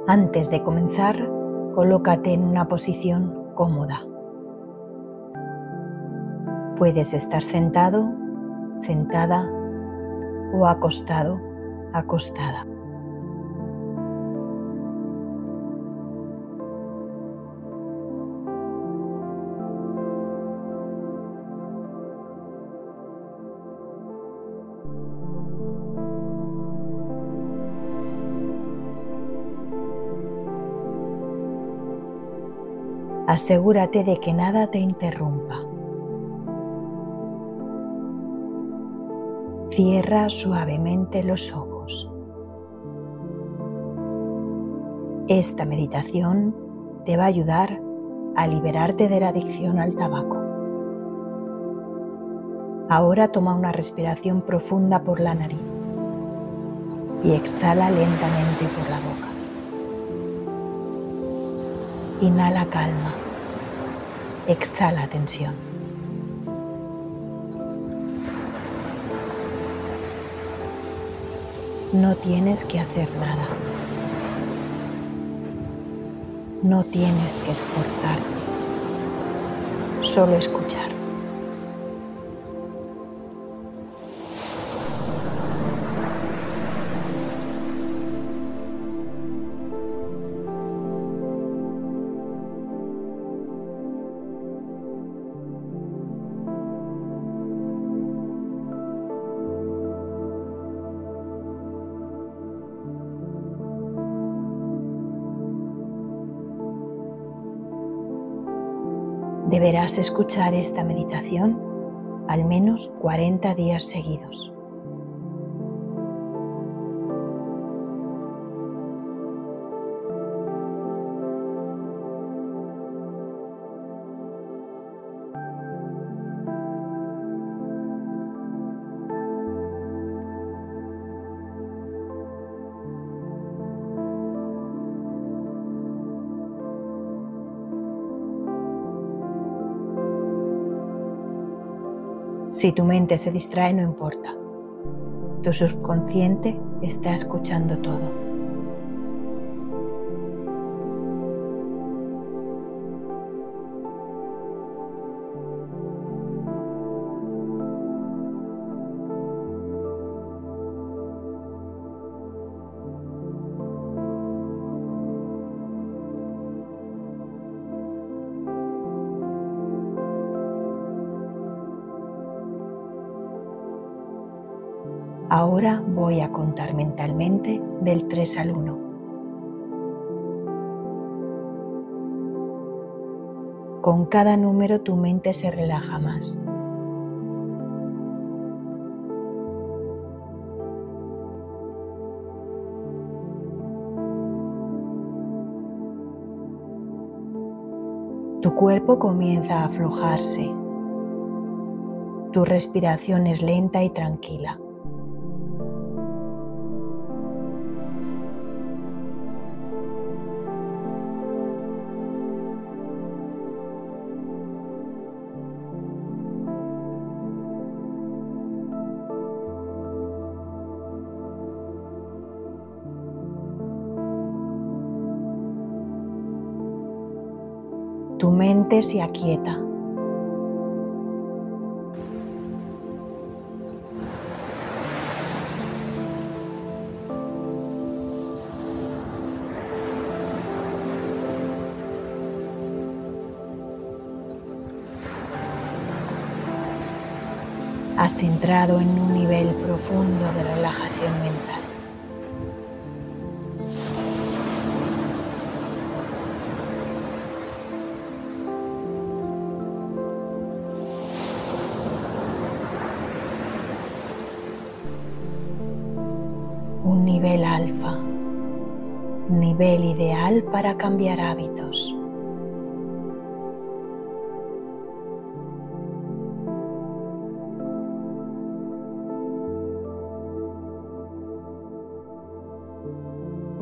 Antes de comenzar, colócate en una posición cómoda. Puedes estar sentado, sentada o acostado, acostada. Asegúrate de que nada te interrumpa. Cierra suavemente los ojos. Esta meditación te va a ayudar a liberarte de la adicción al tabaco. Ahora toma una respiración profunda por la nariz y exhala lentamente por la boca. Inhala calma, exhala tensión. No tienes que hacer nada. No tienes que esforzarte, solo escuchar. Deberás escuchar esta meditación al menos 40 días seguidos. Si tu mente se distrae, no importa. Tu subconsciente está escuchando todo. Ahora voy a contar mentalmente del 3 al 1. Con cada número tu mente se relaja más. Tu cuerpo comienza a aflojarse. Tu respiración es lenta y tranquila. Tu mente se aquieta. Has entrado en un nivel profundo de relajación mental. Un nivel alfa, un nivel ideal para cambiar hábitos.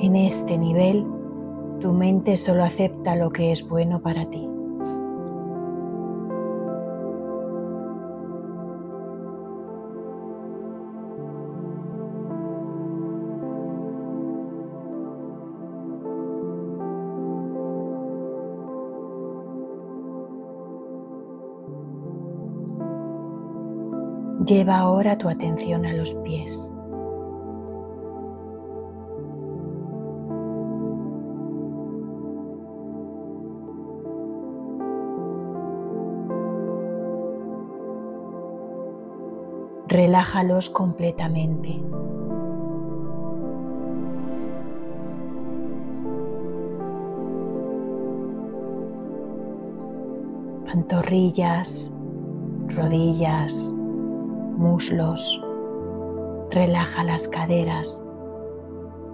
En este nivel, tu mente solo acepta lo que es bueno para ti. Lleva ahora tu atención a los pies. Relájalos completamente. Pantorrillas, rodillas, muslos. Relaja las caderas,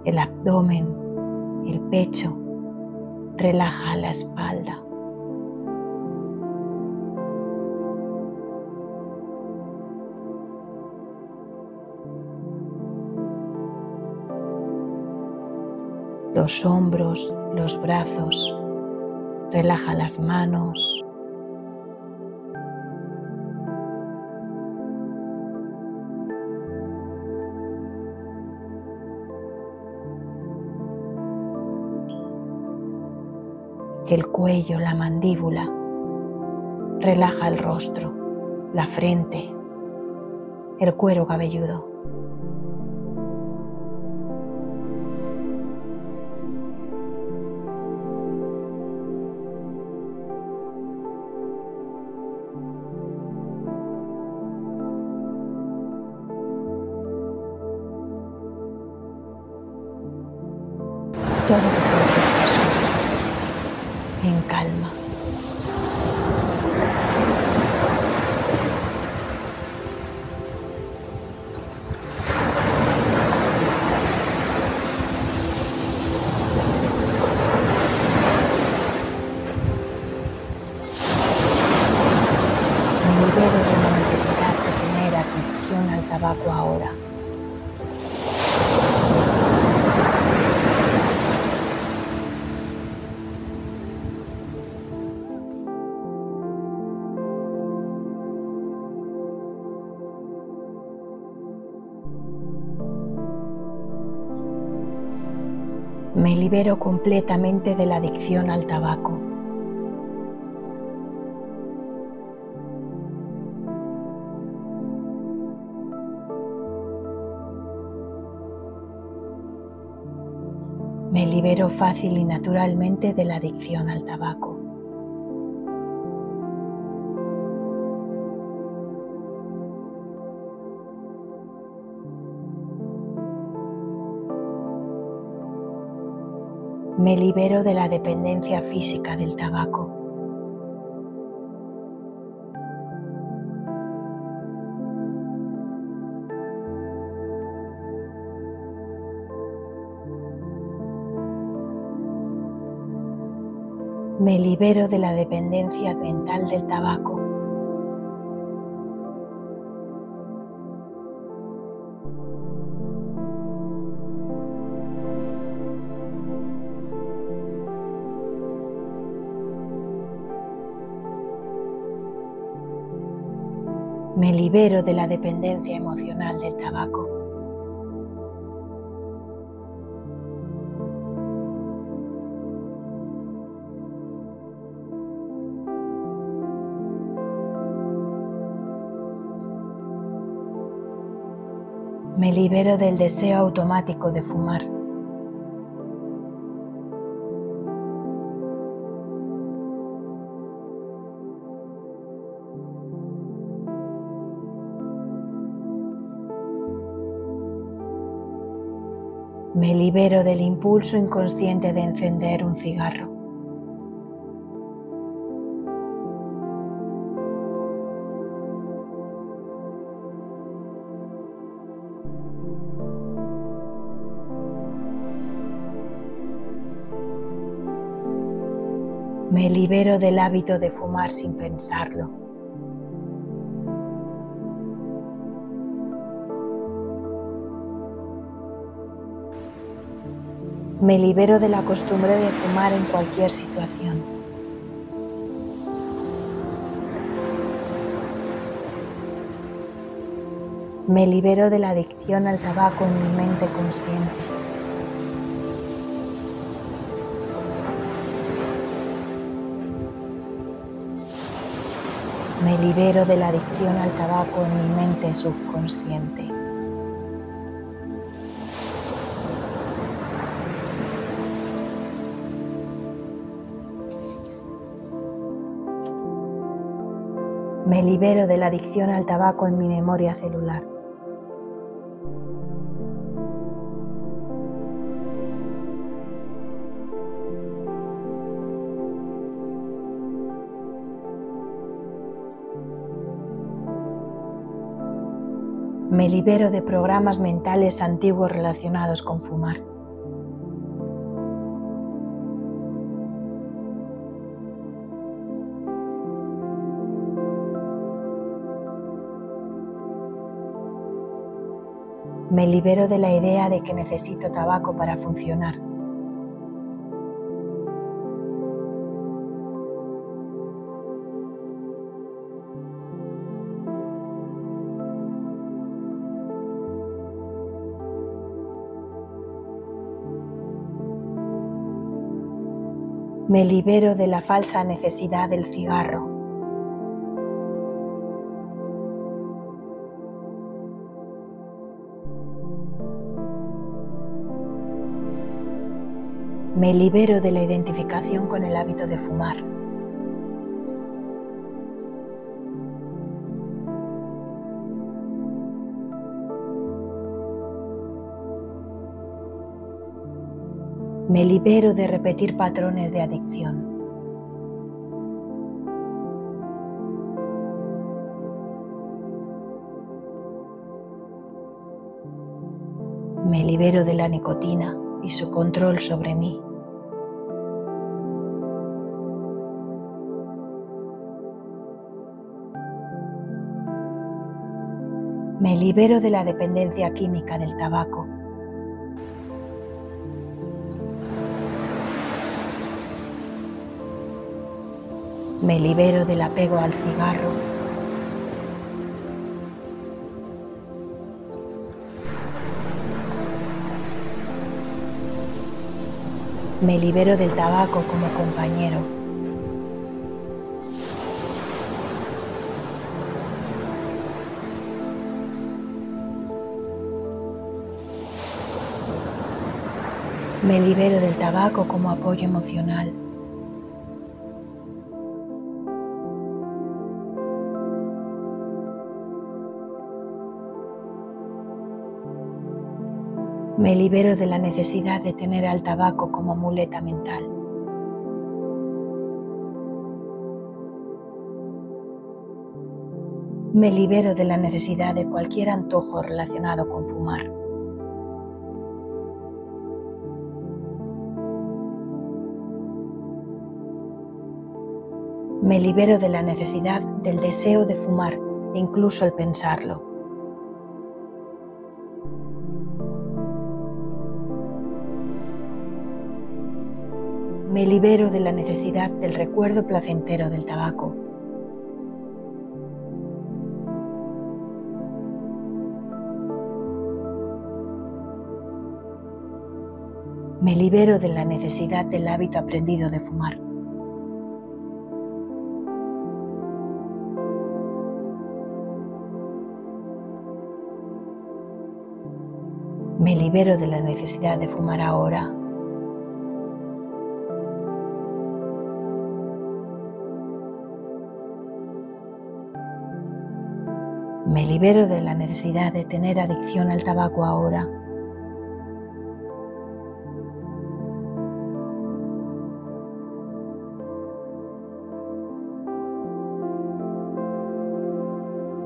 el abdomen, el pecho. Relaja la espalda. Los hombros, los brazos. Relaja las manos. El cuello, la mandíbula. Relaja el rostro, la frente, el cuero cabelludo. Todo tu cuerpo está suave, en calma. Me libero de la necesidad de tener adicción al tabaco ahora. Me libero completamente de la adicción al tabaco. Me libero fácil y naturalmente de la adicción al tabaco. Me libero de la dependencia física del tabaco. Me libero de la dependencia mental del tabaco. Me libero de la dependencia emocional del tabaco. Me libero del deseo automático de fumar. Me libero del impulso inconsciente de encender un cigarro. Me libero del hábito de fumar sin pensarlo. Me libero de la costumbre de fumar en cualquier situación. Me libero de la adicción al tabaco en mi mente consciente. Me libero de la adicción al tabaco en mi mente subconsciente. Me libero de la adicción al tabaco en mi memoria celular. Me libero de programas mentales antiguos relacionados con fumar. Me libero de la idea de que necesito tabaco para funcionar. Me libero de la falsa necesidad del cigarro. Me libero de la identificación con el hábito de fumar. Me libero de repetir patrones de adicción. Me libero de la nicotina y su control sobre mí. Me libero de la dependencia química del tabaco. Me libero del apego al cigarro. Me libero del tabaco como compañero. Me libero del tabaco como apoyo emocional. Me libero de la necesidad de tener al tabaco como muleta mental. Me libero de la necesidad de cualquier antojo relacionado con fumar. Me libero de la necesidad del deseo de fumar, incluso al pensarlo. Me libero de la necesidad del recuerdo placentero del tabaco. Me libero de la necesidad del hábito aprendido de fumar. Me libero de la necesidad de fumar ahora. Me libero de la necesidad de tener adicción al tabaco ahora.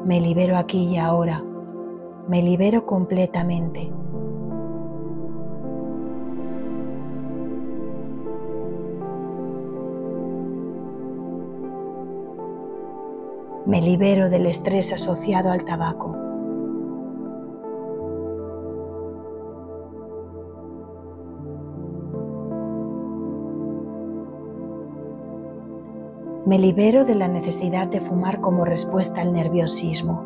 Me libero aquí y ahora. Me libero completamente. Me libero del estrés asociado al tabaco. Me libero de la necesidad de fumar como respuesta al nerviosismo.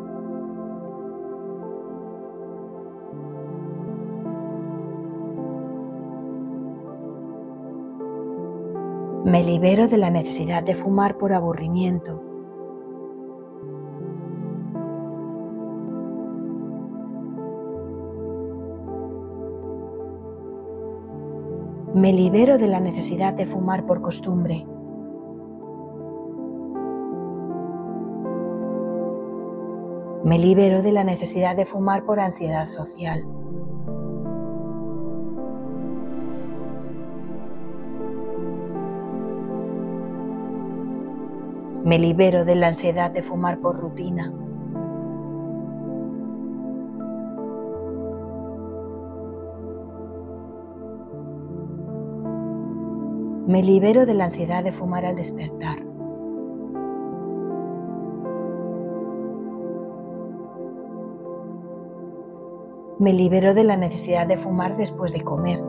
Me libero de la necesidad de fumar por aburrimiento. Me libero de la necesidad de fumar por costumbre. Me libero de la necesidad de fumar por ansiedad social. Me libero de la ansiedad de fumar por rutina. Me libero de la ansiedad de fumar al despertar. Me libero de la necesidad de fumar después de comer.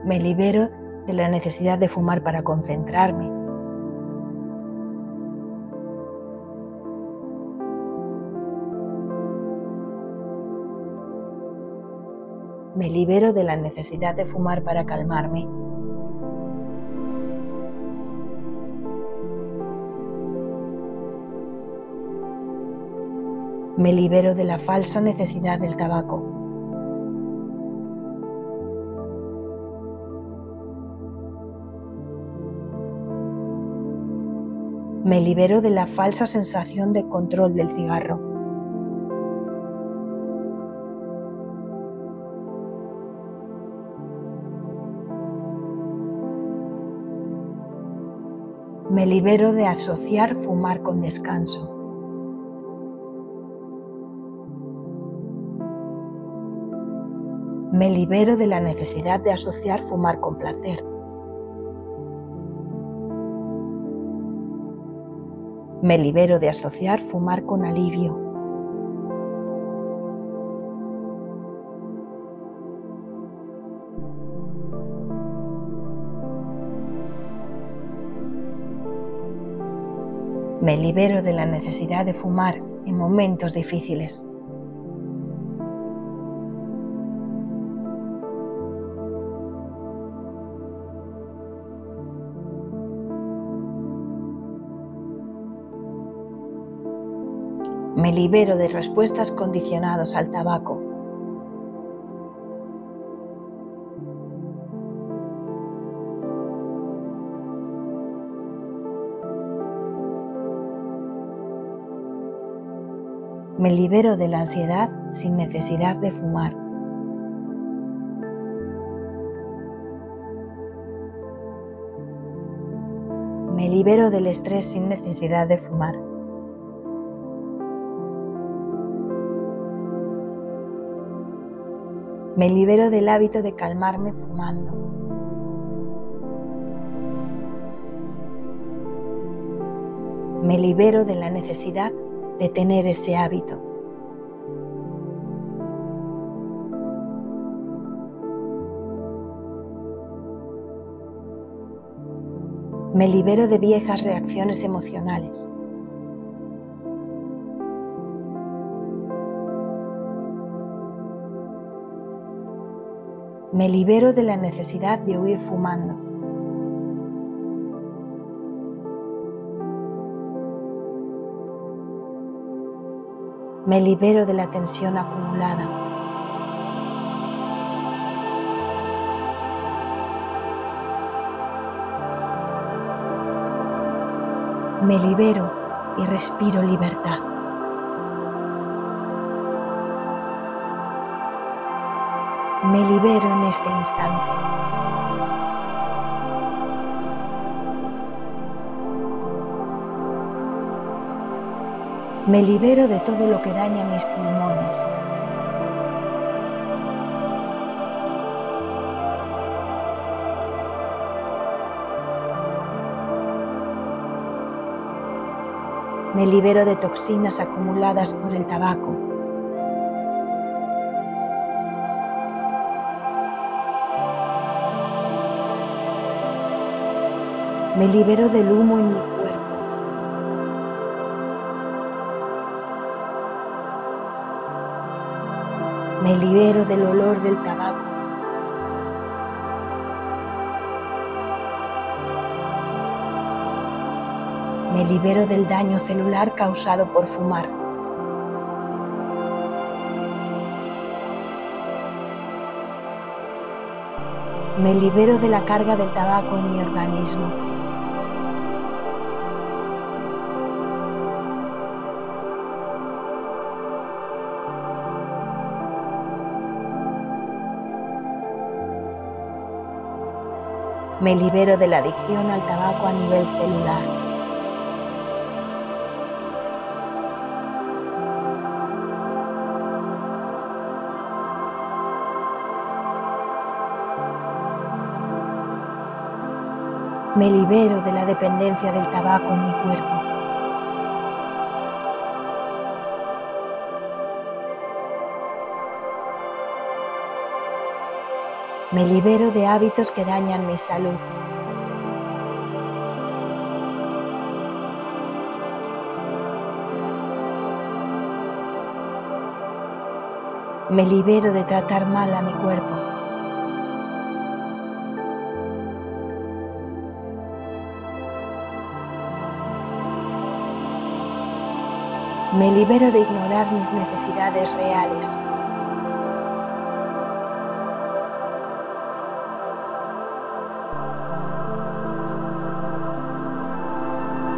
Me libero de la necesidad de fumar para concentrarme. Me libero de la necesidad de fumar para calmarme. Me libero de la falsa necesidad del tabaco. Me libero de la falsa sensación de control del cigarro. Me libero de asociar fumar con descanso. Me libero de la necesidad de asociar fumar con placer. Me libero de asociar fumar con alivio. Me libero de la necesidad de fumar en momentos difíciles. Me libero de respuestas condicionadas al tabaco. Me libero de la ansiedad sin necesidad de fumar. Me libero del estrés sin necesidad de fumar. Me libero del hábito de calmarme fumando. Me libero de la necesidad de tener ese hábito. Me libero de viejas reacciones emocionales. Me libero de la necesidad de huir fumando. Me libero de la tensión acumulada. Me libero y respiro libertad. Me libero en este instante. Me libero de todo lo que daña mis pulmones. Me libero de toxinas acumuladas por el tabaco. Me libero del humo en mi cuerpo. Me libero del olor del tabaco. Me libero del daño celular causado por fumar. Me libero de la carga del tabaco en mi organismo. Me libero de la adicción al tabaco a nivel celular. Me libero de la dependencia del tabaco en mi cuerpo. Me libero de hábitos que dañan mi salud. Me libero de tratar mal a mi cuerpo. Me libero de ignorar mis necesidades reales.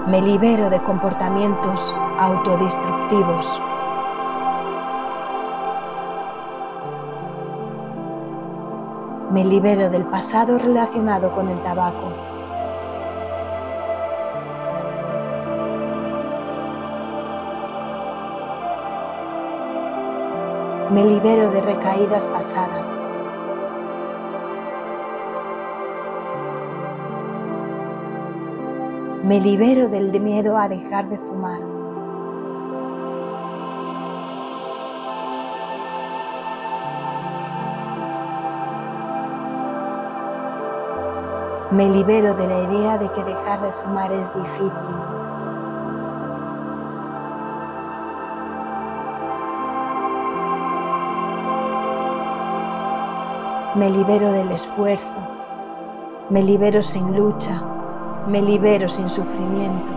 Me libero de comportamientos autodestructivos. Me libero del pasado relacionado con el tabaco. Me libero de recaídas pasadas. Me libero del miedo a dejar de fumar. Me libero de la idea de que dejar de fumar es difícil. Me libero del esfuerzo. Me libero sin lucha. Me libero sin sufrimiento.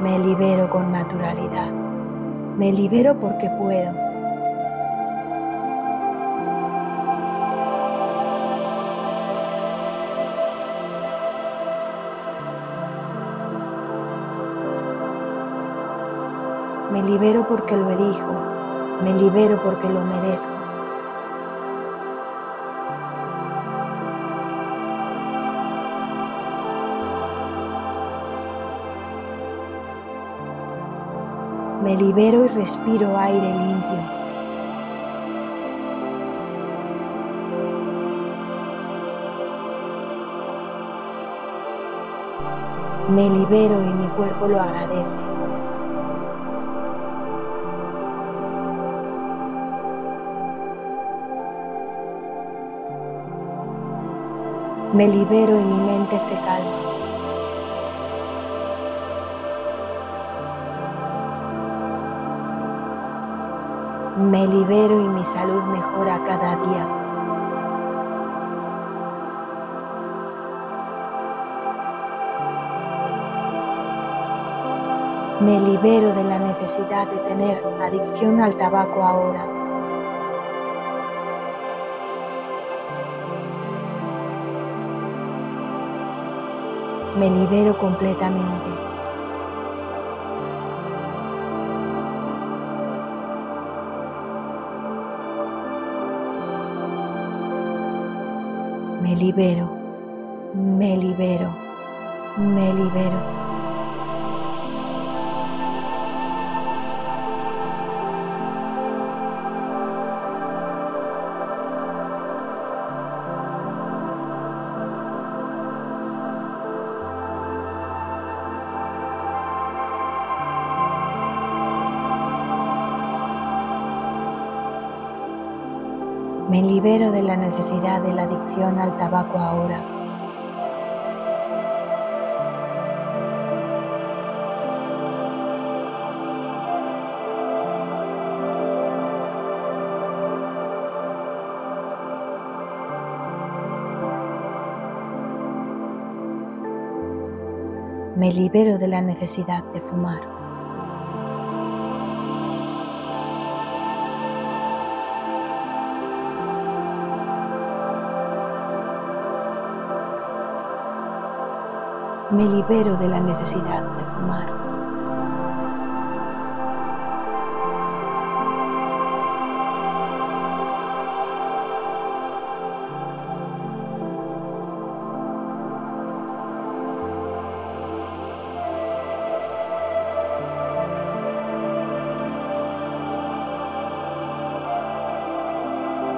Me libero con naturalidad. Me libero porque puedo. Me libero porque lo elijo. Me libero porque lo merezco. Me libero y respiro aire limpio. Me libero y mi cuerpo lo agradece. Me libero y mi mente se calma. Me libero y mi salud mejora cada día. Me libero de la necesidad de tener adicción al tabaco ahora. Me libero completamente. Me libero, me libero, me libero. Me libero de la necesidad de la adicción al tabaco ahora. Me libero de la necesidad de fumar. Me libero de la necesidad de fumar.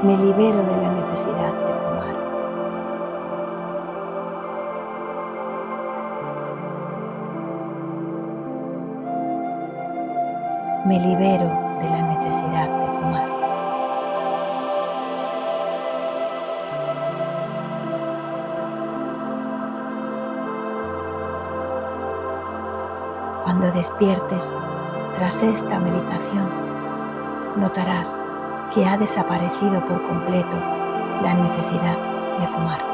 Me libero de la necesidad de fumar. Me libero de la necesidad de fumar. Cuando despiertes tras esta meditación, notarás que ha desaparecido por completo la necesidad de fumar.